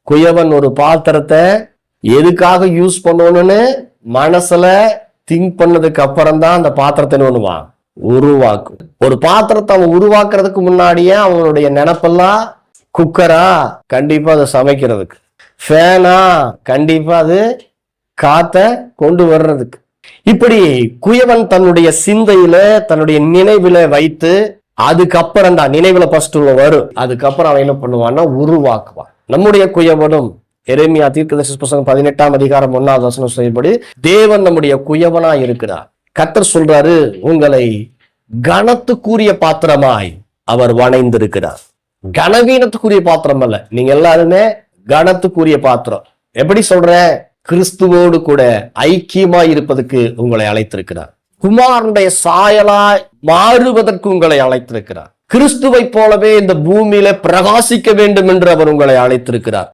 குயவன் ஒரு பாத்திரத்தை எதுக்காக யூஸ் பண்ணணும்னு மனசுல திங்க் பண்ணதுக்கு அப்புறம் தான் அந்த பாத்திரத்தை பண்ணுவான், உருவாக்கும். ஒரு பாத்திரத்தை அவன் உருவாக்குறதுக்கு முன்னாடியே அவனுடைய நினைப்பெல்லாம் குக்கரா, கண்டிப்பா அதை சமைக்கிறதுக்கு, ஃபேனா, கண்டிப்பா அது காத்த கொண்டு வர்றதுக்கு. இப்படி குயவன் தன்னுடைய சிந்தையில தன்னுடைய நினைவுல வைத்து அதுக்கப்புறம் தான் நினைவுல ஃபர்ஸ்ட் வரும், அதுக்கப்புறம் அவன் என்ன பண்ணுவான்னா உருவாக்குவான். நம்முடைய குயவனும் எரேமியா தீர்க்கதரிசி புத்தகம் 18ஆம் அதிகாரம் 1வது வசனம் சொல்லும்படி தேவன் நம்முடைய குயவனா இருக்கிறார். கர்த்தர் சொல்றாரு, உங்களை கனத்துக்குரிய பாத்திரமாய் அவர் வணைந்திருக்கிறார். கனவீனத்துக்குரிய பாத்திரம் அல்ல, நீங்க எல்லாருமே கனத்துக்குரிய பாத்திரம். எப்படி சொல்றேன்? கிறிஸ்துவோடு கூட ஐக்கியமாய் இருப்பதற்கு உங்களை அழைத்திருக்கிறார். குமாரனுடைய சாயலாய் மாறுவதற்கு உங்களை அழைத்திருக்கிறார். கிறிஸ்துவை போலவே இந்த பூமியில பிரகாசிக்க வேண்டும் என்று அவர் உங்களை அழைத்திருக்கிறார்.